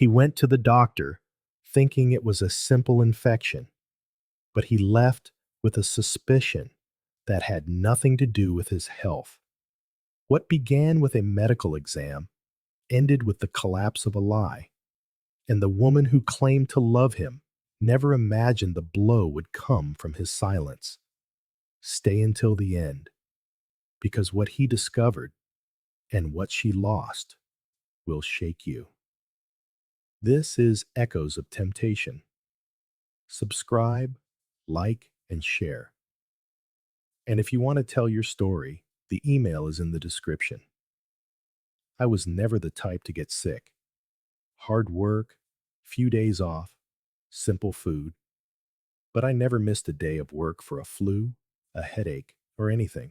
He went to the doctor, thinking it was a simple infection, but he left with a suspicion that had nothing to do with his health. What began with a medical exam ended with the collapse of a lie, and the woman who claimed to love him never imagined the blow would come from his silence. Stay until the end, because what he discovered and what she lost will shake you. This is Echoes of Temptation. Subscribe, like, and share. And if you want to tell your story, the email is in the description. I was never the type to get sick. Hard work, few days off, simple food. But I never missed a day of work for a flu, a headache, or anything.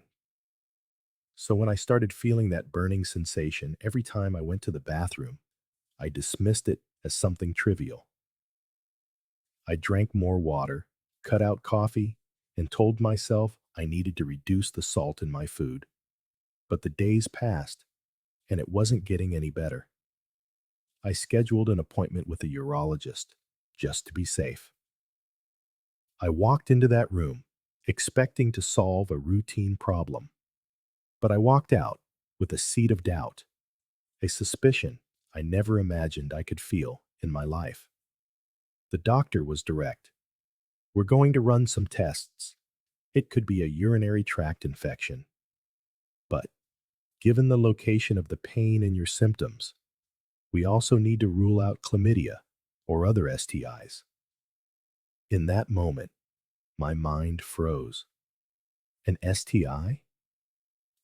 So when I started feeling that burning sensation every time I went to the bathroom, I dismissed it as something trivial. I drank more water, cut out coffee, and told myself I needed to reduce the salt in my food. But the days passed, and it wasn't getting any better. I scheduled an appointment with a urologist, just to be safe. I walked into that room, expecting to solve a routine problem. But I walked out with a seed of doubt, a suspicion I never imagined I could feel in my life. The doctor was direct. We're going to run some tests. It could be a urinary tract infection. But given the location of the pain and your symptoms, we also need to rule out chlamydia or other STIs. In that moment, my mind froze. An STI?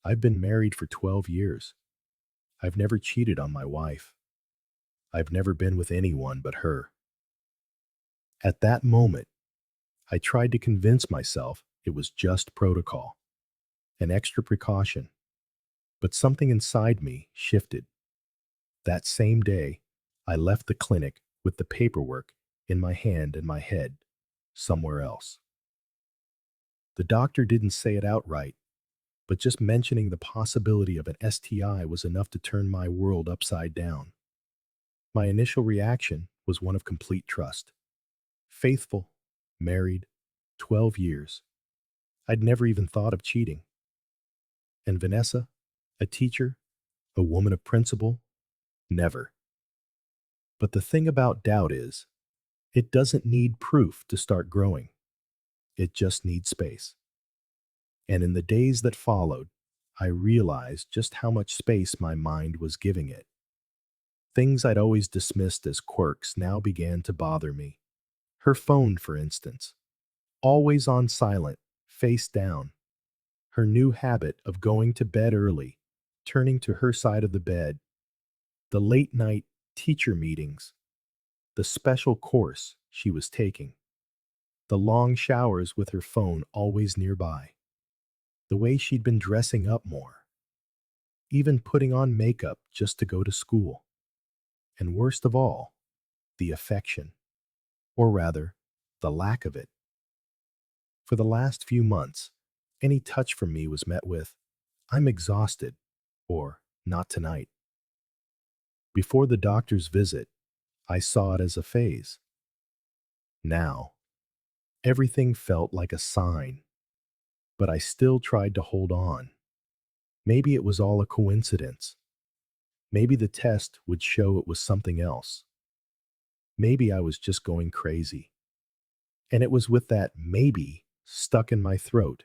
I've been married for 12 years. I've never cheated on my wife. I've never been with anyone but her. At that moment, I tried to convince myself it was just protocol, an extra precaution. But something inside me shifted. That same day, I left the clinic with the paperwork in my hand and my head somewhere else. The doctor didn't say it outright, but just mentioning the possibility of an STI was enough to turn my world upside down. My initial reaction was one of complete trust. Faithful, married, 12 years. I'd never even thought of cheating. And Vanessa, a teacher, a woman of principle, never. But the thing about doubt is, it doesn't need proof to start growing. It just needs space. And in the days that followed, I realized just how much space my mind was giving it. Things I'd always dismissed as quirks now began to bother me. Her phone, for instance, always on silent, face down. Her new habit of going to bed early, turning to her side of the bed. The late night teacher meetings. The special course she was taking. The long showers with her phone always nearby. The way she'd been dressing up more. Even putting on makeup just to go to school. And worst of all, the affection. Or rather, the lack of it. For the last few months, any touch from me was met with, "I'm exhausted," or "not tonight." Before the doctor's visit, I saw it as a phase. Now, everything felt like a sign, but I still tried to hold on. Maybe it was all a coincidence. Maybe the test would show it was something else. Maybe I was just going crazy. And it was with that maybe stuck in my throat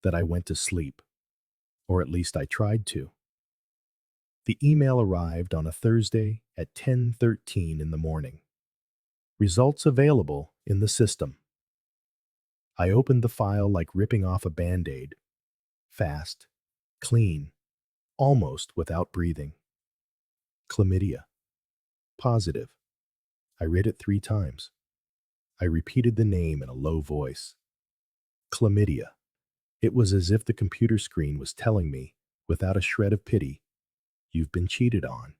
that I went to sleep. Or at least I tried to. The email arrived on a Thursday at 10:13 in the morning. Results available in the system. I opened the file like ripping off a Band-Aid. Fast, clean, almost without breathing. Chlamydia. Positive. I read it 3 times. I repeated the name in a low voice. Chlamydia. It was as if the computer screen was telling me, without a shred of pity, "You've been cheated on."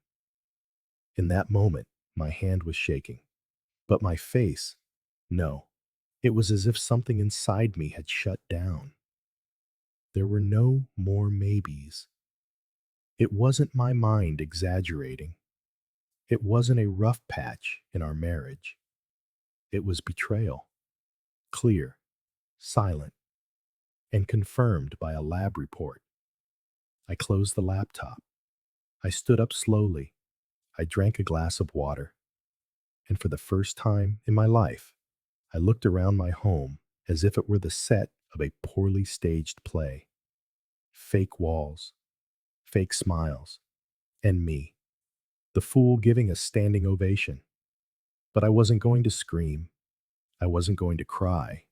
In that moment, my hand was shaking. But my face, no. It was as if something inside me had shut down. There were no more maybes. It wasn't my mind exaggerating. It wasn't a rough patch in our marriage. It was betrayal, clear, silent, and confirmed by a lab report. I closed the laptop. I stood up slowly. I drank a glass of water. And for the first time in my life, I looked around my home as if it were the set of a poorly staged play. Fake walls, fake smiles, and me, the fool giving a standing ovation. But I wasn't going to scream. I wasn't going to cry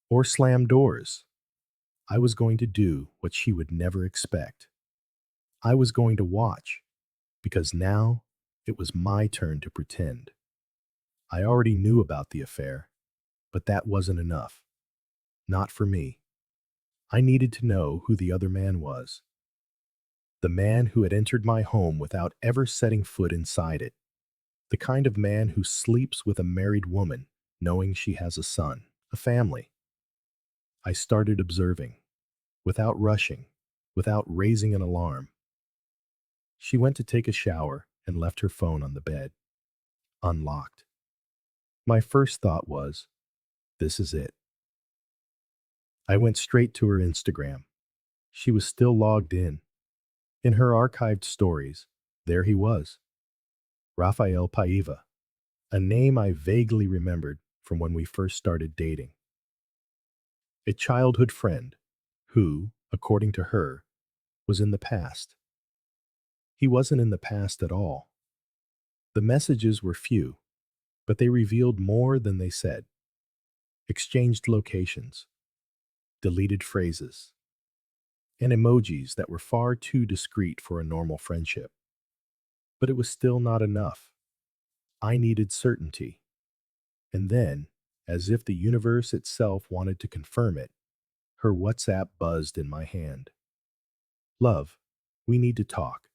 or slam doors. I was going to do what she would never expect. I was going to watch, because now it was my turn to pretend. I already knew about the affair, but that wasn't enough. Not for me. I needed to know who the other man was. The man who had entered my home without ever setting foot inside it. The kind of man who sleeps with a married woman, knowing she has a son, a family. I started observing, without rushing, without raising an alarm. She went to take a shower and left her phone on the bed, unlocked. My first thought was, this is it. I went straight to her Instagram. She was still logged in. In her archived stories, there he was, Rafael Paiva, a name I vaguely remembered from when we first started dating. A childhood friend who, according to her, was in the past. He wasn't in the past at all. The messages were few, but they revealed more than they said. Exchanged locations, deleted phrases, and emojis that were far too discreet for a normal friendship. But it was still not enough. I needed certainty. And then, as if the universe itself wanted to confirm it, her WhatsApp buzzed in my hand. Love, we need to talk.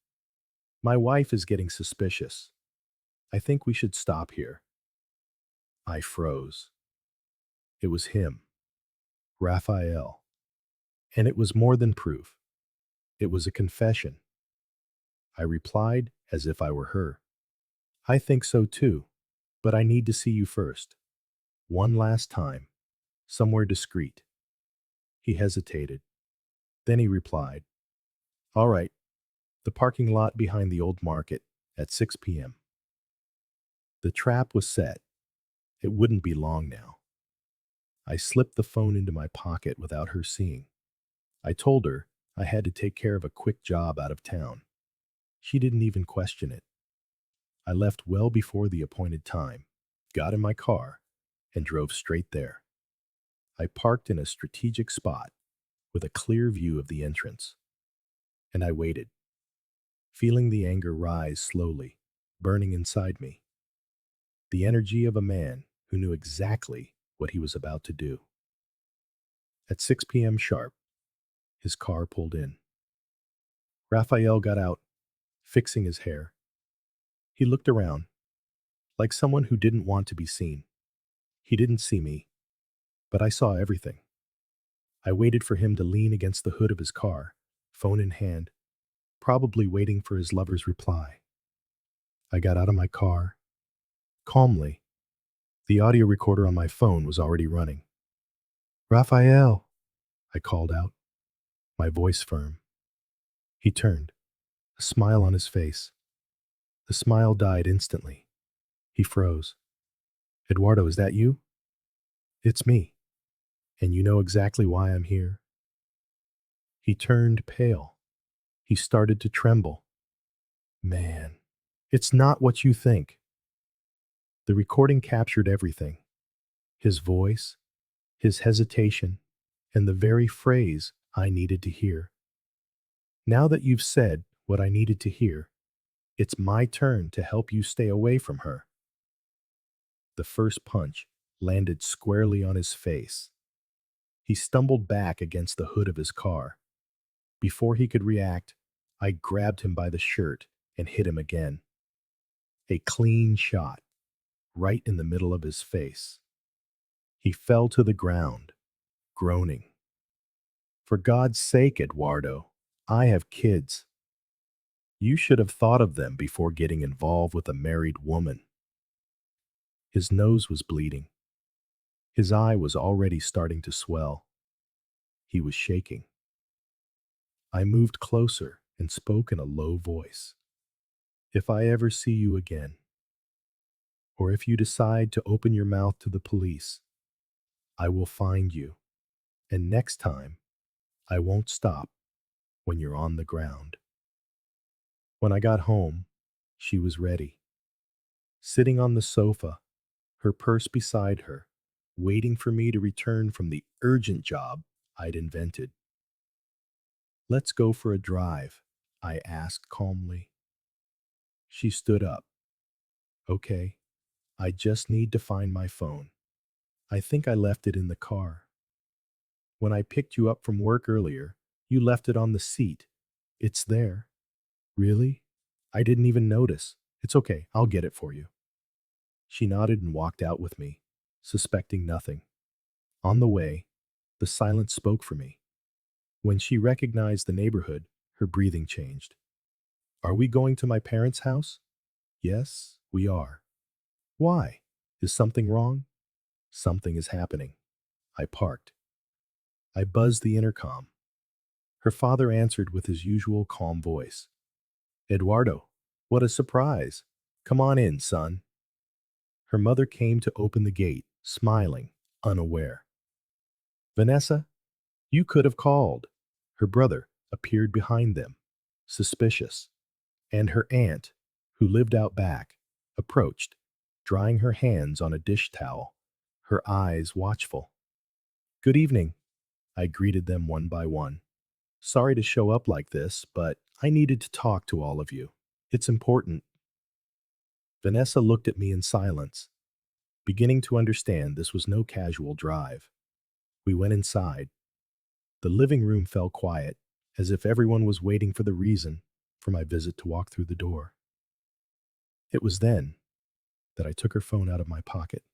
My wife is getting suspicious. I think we should stop here. I froze. It was him, Raphael. And it was more than proof. It was a confession. I replied as if I were her. I think so too, but I need to see you first. One last time, somewhere discreet. He hesitated. Then he replied, all right, the parking lot behind the old market at 6 p.m. The trap was set. It wouldn't be long now. I slipped the phone into my pocket without her seeing. I told her I had to take care of a quick job out of town. She didn't even question it. I left well before the appointed time, got in my car, and drove straight there. I parked in a strategic spot with a clear view of the entrance. And I waited, feeling the anger rise slowly, burning inside me. The energy of a man who knew exactly what he was about to do. At 6 p.m. sharp, his car pulled in. Raphael got out, fixing his hair. He looked around, like someone who didn't want to be seen. He didn't see me, but I saw everything. I waited for him to lean against the hood of his car, phone in hand, probably waiting for his lover's reply. I got out of my car. Calmly, the audio recorder on my phone was already running. Raphael, I called out, my voice firm. He turned, a smile on his face. The smile died instantly. He froze. Eduardo, is that you? It's me. And you know exactly why I'm here? He turned pale. He started to tremble. Man, it's not what you think. The recording captured everything. His voice, his hesitation, and the very phrase I needed to hear. Now that you've said what I needed to hear, it's my turn to help you stay away from her. The first punch landed squarely on his face. He stumbled back against the hood of his car. Before he could react, I grabbed him by the shirt and hit him again. A clean shot, right in the middle of his face. He fell to the ground, groaning. For God's sake, Eduardo, I have kids. You should have thought of them before getting involved with a married woman. His nose was bleeding. His eye was already starting to swell. He was shaking. I moved closer and spoke in a low voice. If I ever see you again, or if you decide to open your mouth to the police, I will find you. And next time, I won't stop when you're on the ground. When I got home, she was ready, sitting on the sofa, her purse beside her, waiting for me to return from the urgent job I'd invented. Let's go for a drive, I asked calmly. She stood up. Okay, I just need to find my phone. I think I left it in the car. When I picked you up from work earlier, you left it on the seat. It's there. Really? I didn't even notice. It's okay, I'll get it for you. She nodded and walked out with me, suspecting nothing. On the way, the silence spoke for me. When she recognized the neighborhood, her breathing changed. Are we going to my parents' house? Yes, we are. Why? Is something wrong? Something is happening. I parked. I buzzed the intercom. Her father answered with his usual calm voice. Eduardo, what a surprise. Come on in, son. Her mother came to open the gate, smiling, unaware. Vanessa, you could have called. Her brother appeared behind them, suspicious, and her aunt, who lived out back, approached, drying her hands on a dish towel, her eyes watchful. Good evening, I greeted them one by one. Sorry to show up like this, but I needed to talk to all of you. It's important. Vanessa looked at me in silence, beginning to understand this was no casual drive. We went inside. The living room fell quiet, as if everyone was waiting for the reason for my visit to walk through the door. It was then that I took her phone out of my pocket,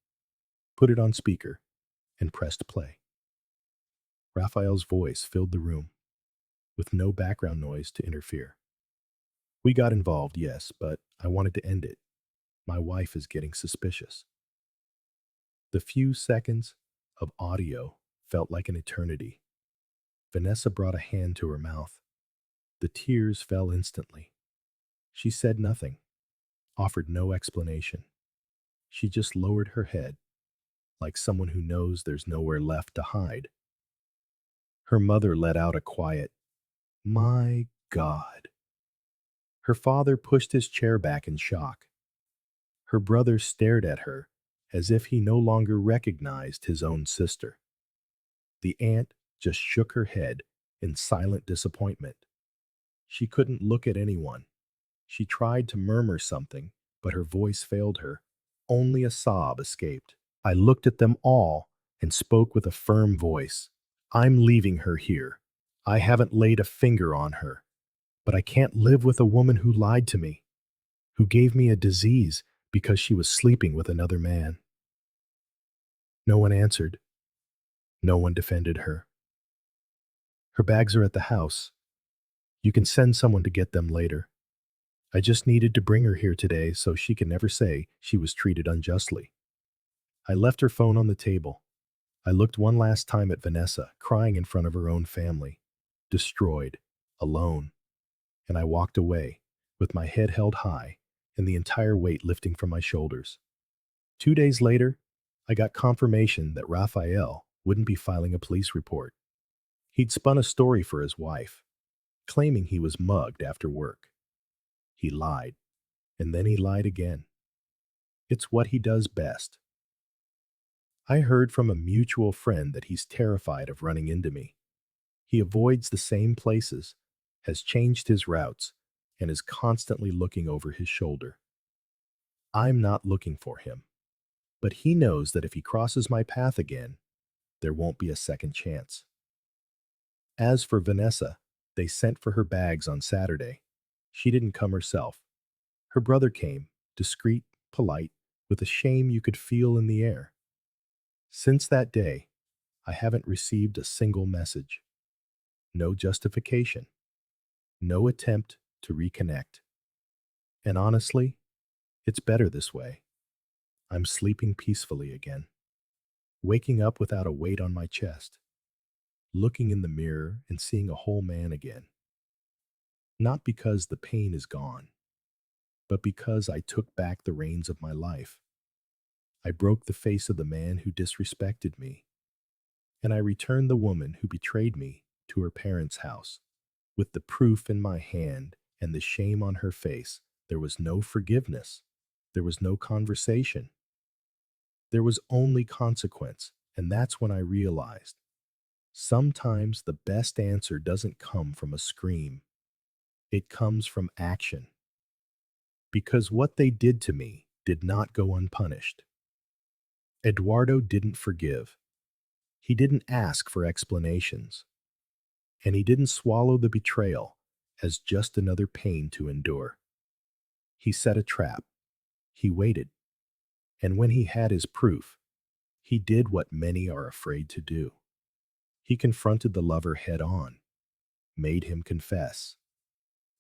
put it on speaker, and pressed play. Raphael's voice filled the room, with no background noise to interfere. We got involved, yes, but I wanted to end it. My wife is getting suspicious. The few seconds of audio felt like an eternity. Vanessa brought a hand to her mouth. The tears fell instantly. She said nothing, offered no explanation. She just lowered her head, like someone who knows there's nowhere left to hide. Her mother let out a quiet, "My God." Her father pushed his chair back in shock. Her brother stared at her as if he no longer recognized his own sister. The aunt just shook her head in silent disappointment. She couldn't look at anyone. She tried to murmur something, but her voice failed her. Only a sob escaped. I looked at them all and spoke with a firm voice. I'm leaving her here. I haven't laid a finger on her, but I can't live with a woman who lied to me, who gave me a disease because she was sleeping with another man. No one answered. No one defended her. Her bags are at the house. You can send someone to get them later. I just needed to bring her here today so she can never say she was treated unjustly. I left her phone on the table. I looked one last time at Vanessa, crying in front of her own family, destroyed, alone, and I walked away, with my head held high and the entire weight lifting from my shoulders. 2 days later, I got confirmation that Raphael wouldn't be filing a police report. He'd spun a story for his wife, claiming he was mugged after work. He lied, and then he lied again. It's what he does best. I heard from a mutual friend that he's terrified of running into me. He avoids the same places, has changed his routes, and is constantly looking over his shoulder. I'm not looking for him, but he knows that if he crosses my path again, there won't be a second chance. As for Vanessa, they sent for her bags on Saturday. She didn't come herself. Her brother came, discreet, polite, with a shame you could feel in the air. Since that day, I haven't received a single message. No justification. No attempt to reconnect. And honestly, it's better this way. I'm sleeping peacefully again, waking up without a weight on my chest, looking in the mirror and seeing a whole man again. Not because the pain is gone, but because I took back the reins of my life. I broke the face of the man who disrespected me, and I returned the woman who betrayed me to her parents' house. With the proof in my hand and the shame on her face, there was no forgiveness. There was no conversation. There was only consequence, and that's when I realized sometimes the best answer doesn't come from a scream. It comes from action. Because what they did to me did not go unpunished. Eduardo didn't forgive. He didn't ask for explanations. And he didn't swallow the betrayal as just another pain to endure. He set a trap. He waited. And when he had his proof, he did what many are afraid to do. He confronted the lover head on, made him confess,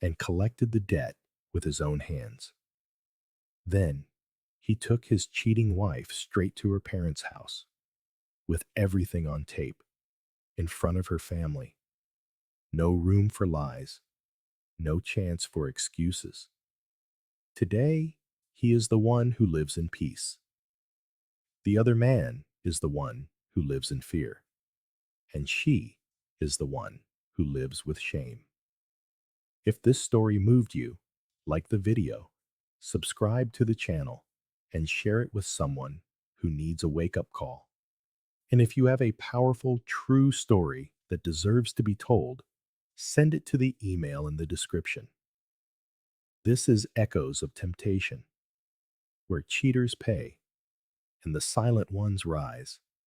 and collected the debt with his own hands. Then, he took his cheating wife straight to her parents' house, with everything on tape, in front of her family. No room for lies, no chance for excuses. Today, he is the one who lives in peace. The other man is the one who lives in fear. And she is the one who lives with shame. If this story moved you, like the video, subscribe to the channel, and share it with someone who needs a wake-up call. And if you have a powerful, true story that deserves to be told, send it to the email in the description. This is Echoes of Temptation, where cheaters pay and the silent ones rise.